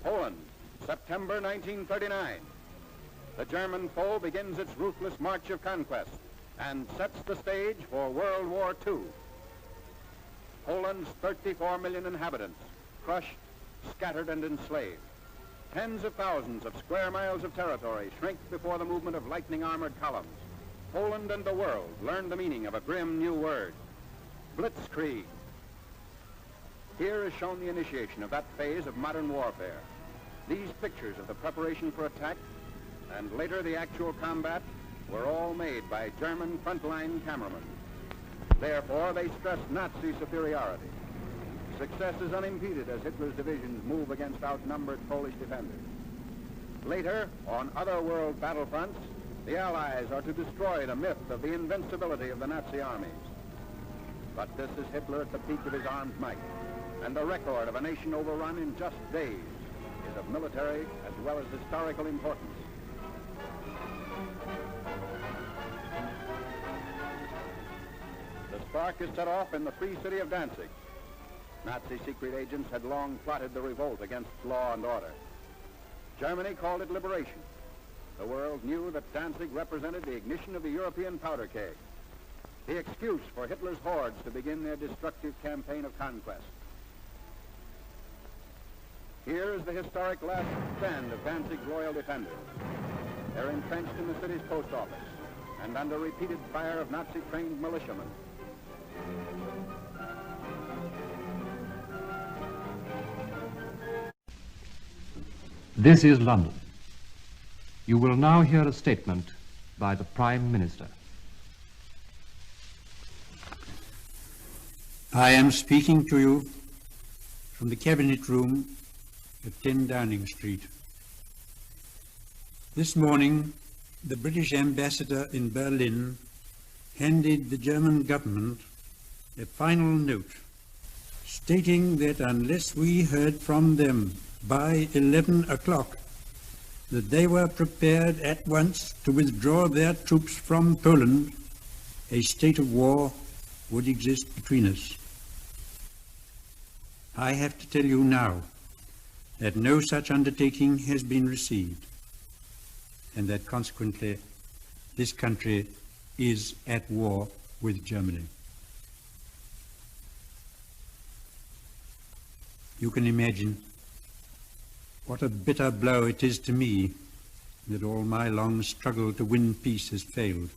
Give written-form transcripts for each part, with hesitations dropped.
Poland, September 1939. The German foe begins its ruthless march of conquest and sets the stage for World War II. Poland's 34 million inhabitants, crushed, scattered, and enslaved. Tens of thousands of square miles of territory shrink before the movement of lightning armored columns. Poland and the world learn the meaning of a grim new word, blitzkrieg. Here is shown the initiation of that phase of modern warfare. These pictures of the preparation for attack and later the actual combat were all made by German frontline cameramen. Therefore, they stress Nazi superiority. Success is unimpeded as Hitler's divisions move against outnumbered Polish defenders. Later, on other world battlefronts, the Allies are to destroy the myth of the invincibility of the Nazi armies. But this is Hitler at the peak of his armed might, and the record of a nation overrun in just days is of military as well as historical importance. The spark is set off in the free city of Danzig. Nazi secret agents had long plotted the revolt against law and order. Germany called it liberation. The world knew that Danzig represented the ignition of the European powder keg, the excuse for Hitler's hordes to begin their destructive campaign of conquest. Here is the historic last stand of Danzig's loyal defenders. They're entrenched in the city's post office and under repeated fire of Nazi-trained militiamen. This is London. You will now hear a statement by the Prime Minister. I am speaking to you from the Cabinet Room at 10 Downing Street. This morning, the British ambassador in Berlin handed the German government a final note stating that unless we heard from them by 11 o'clock, that they were prepared at once to withdraw their troops from Poland, a state of war would exist between us. I have to tell you now that no such undertaking has been received, and that consequently this country is at war with Germany. You can imagine what a bitter blow it is to me that all my long struggle to win peace has failed.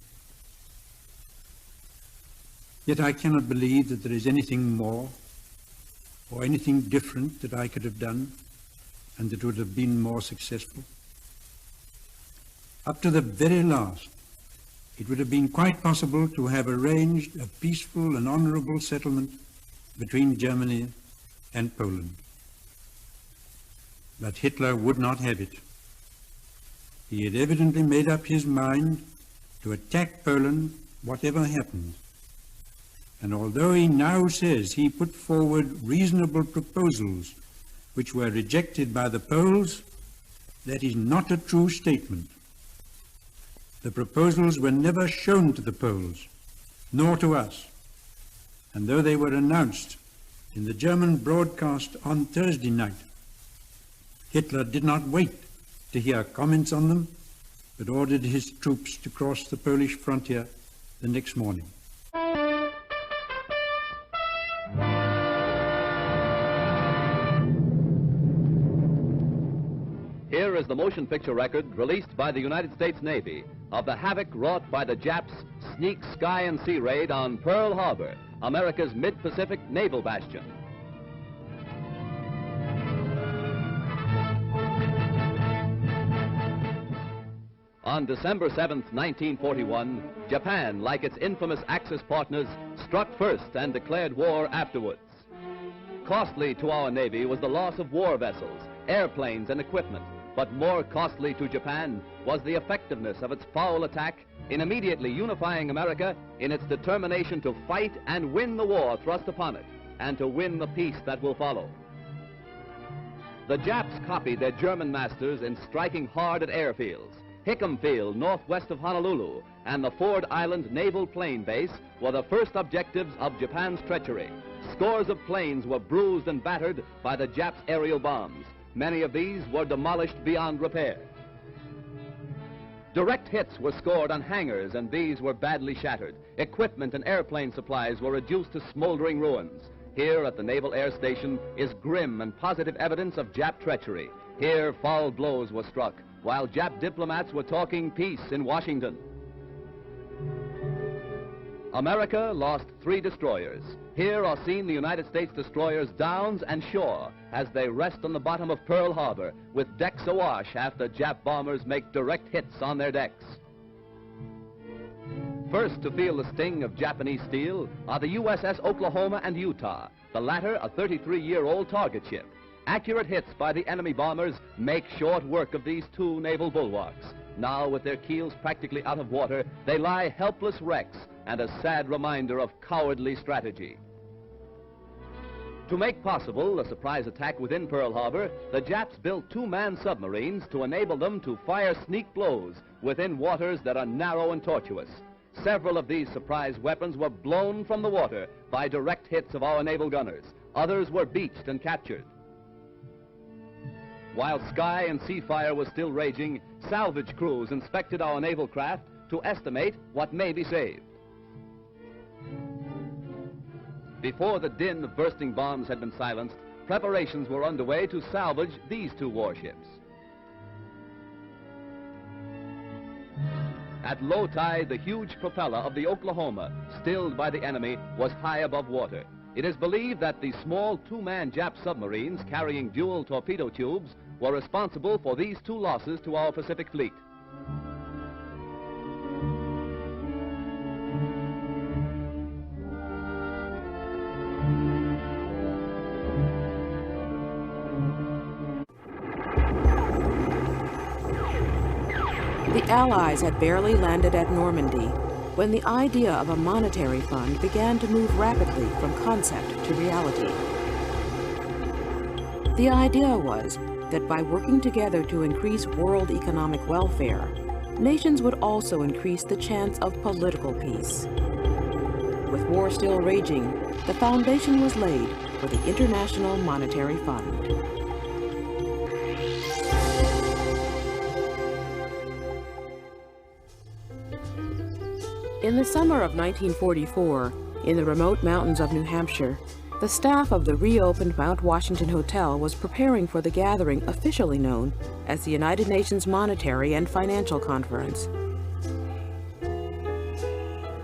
Yet I cannot believe that there is anything more or anything different that I could have done and that would have been more successful. Up to the very last, it would have been quite possible to have arranged a peaceful and honorable settlement between Germany and Poland. But Hitler would not have it. He had evidently made up his mind to attack Poland whatever happened. And although he now says he put forward reasonable proposals which were rejected by the Poles, that is not a true statement. The proposals were never shown to the Poles, nor to us. And though they were announced in the German broadcast on Thursday night, Hitler did not wait to hear comments on them, but ordered his troops to cross the Polish frontier the next morning. Here is the motion picture record released by the United States Navy of the havoc wrought by the Japs' sneak sky and sea raid on Pearl Harbor, America's mid-Pacific naval bastion. On December 7th, 1941, Japan, like its infamous Axis partners, struck first and declared war afterwards. Costly to our Navy was the loss of war vessels, airplanes, and equipment, but more costly to Japan was the effectiveness of its foul attack in immediately unifying America in its determination to fight and win the war thrust upon it, and to win the peace that will follow. The Japs copied their German masters in striking hard at airfields. Hickam Field, northwest of Honolulu, and the Ford Island Naval Plane Base were the first objectives of Japan's treachery. Scores of planes were bruised and battered by the Japs' aerial bombs. Many of these were demolished beyond repair. Direct hits were scored on hangars, and these were badly shattered. Equipment and airplane supplies were reduced to smoldering ruins. Here at the Naval Air Station is grim and positive evidence of Jap treachery. Here foul blows were struck, while Jap diplomats were talking peace in Washington. America lost 3 destroyers. Here are seen the United States destroyers Downs and Shaw as they rest on the bottom of Pearl Harbor with decks awash after Jap bombers make direct hits on their decks. First to feel the sting of Japanese steel are the USS Oklahoma and Utah, the latter a 33-year-old target ship. Accurate hits by the enemy bombers make short work of these 2 naval bulwarks. Now, with their keels practically out of water, they lie helpless wrecks and a sad reminder of cowardly strategy. To make possible a surprise attack within Pearl Harbor, the Japs built 2-man submarines to enable them to fire sneak blows within waters that are narrow and tortuous. Several of these surprise weapons were blown from the water by direct hits of our naval gunners. Others were beached and captured. While sky and sea fire was still raging, salvage crews inspected our naval craft to estimate what may be saved. Before the din of bursting bombs had been silenced, preparations were underway to salvage these 2 warships. At low tide, the huge propeller of the Oklahoma, stilled by the enemy, was high above water. It is believed that the small 2-man Jap submarines carrying dual torpedo tubes were responsible for these 2 losses to our Pacific Fleet. The Allies had barely landed at Normandy when the idea of a monetary fund began to move rapidly from concept to reality. The idea was that by working together to increase world economic welfare, nations would also increase the chance of political peace. With war still raging, the foundation was laid for the International Monetary Fund. In the summer of 1944, in the remote mountains of New Hampshire, the staff of the reopened Mount Washington Hotel was preparing for the gathering officially known as the United Nations Monetary and Financial Conference.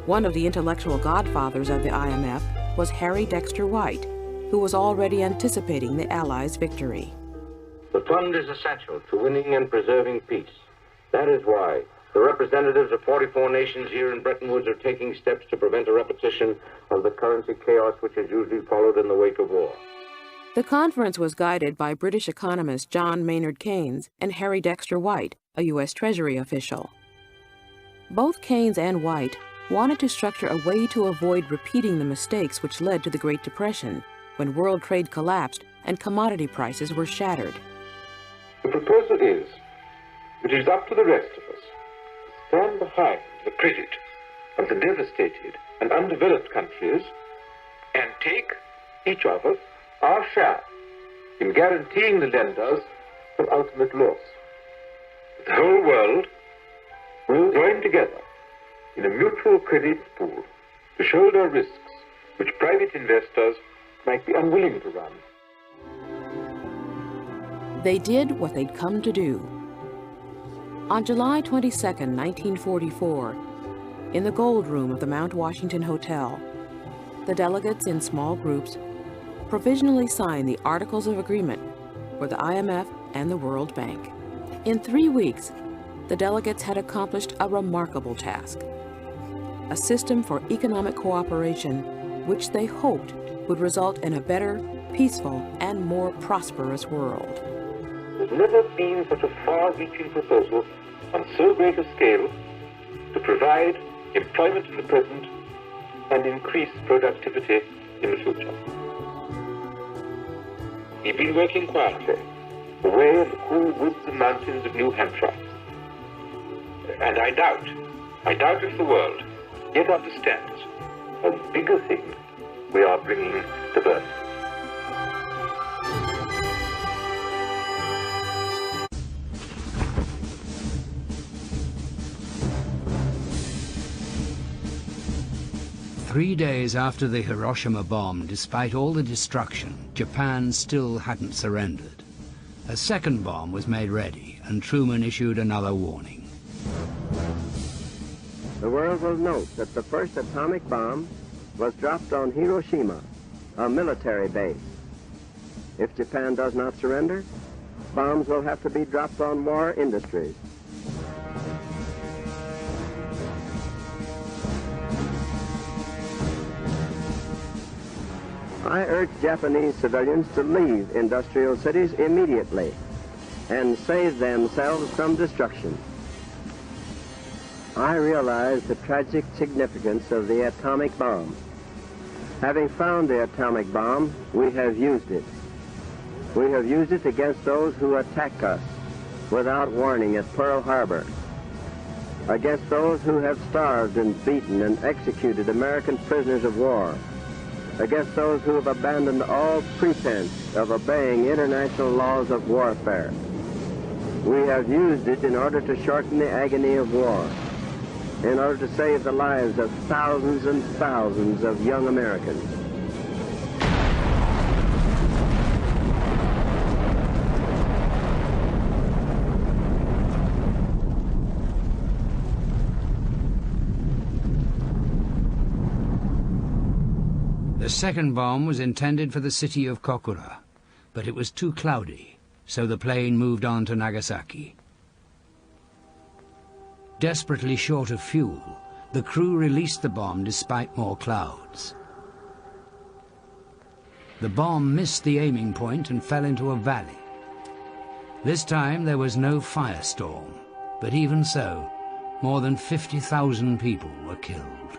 One of the intellectual godfathers of the IMF was Harry Dexter White, who was already anticipating the Allies' victory. The fund is essential to winning and preserving peace. That is why the representatives of 44 nations here in Bretton Woods are taking steps to prevent a repetition of the currency chaos which is usually followed in the wake of war. The conference was guided by British economist John Maynard Keynes and Harry Dexter White, a U.S. Treasury official. Both Keynes and White wanted to structure a way to avoid repeating the mistakes which led to the Great Depression, when world trade collapsed and commodity prices were shattered. The proposal is, it is up to the rest of us to stand behind the credit of the devastated and undeveloped countries and take, each of us, our share in guaranteeing the lenders from ultimate loss. The whole world will join together in a mutual credit pool to shoulder risks which private investors might be unwilling to run. They did what they'd come to do. On July 22, 1944, in the Gold Room of the Mount Washington Hotel, the delegates in small groups provisionally signed the Articles of Agreement for the IMF and the World Bank. In 3 weeks, the delegates had accomplished a remarkable task, a system for economic cooperation which they hoped would result in a better, peaceful, and more prosperous world. There's never been such a far-reaching proposal on so great a scale to provide employment in the present and increase productivity in the future. We've been working quietly, away in the cool woods and mountains of New Hampshire. And I doubt if the world yet understands how big a thing we are bringing to birth. 3 days after the Hiroshima bomb, despite all the destruction, Japan still hadn't surrendered. A second bomb was made ready, and Truman issued another warning. The world will note that the first atomic bomb was dropped on Hiroshima, a military base. If Japan does not surrender, bombs will have to be dropped on war industries. I urge Japanese civilians to leave industrial cities immediately and save themselves from destruction. I realize the tragic significance of the atomic bomb. Having found the atomic bomb, we have used it. We have used it against those who attack us without warning at Pearl Harbor, against those who have starved and beaten and executed American prisoners of war, against those who have abandoned all pretense of obeying international laws of warfare. We have used it in order to shorten the agony of war, in order to save the lives of thousands and thousands of young Americans. The second bomb was intended for the city of Kokura, but it was too cloudy, so the plane moved on to Nagasaki. Desperately short of fuel, the crew released the bomb despite more clouds. The bomb missed the aiming point and fell into a valley. This time there was no firestorm, but even so, more than 50,000 people were killed.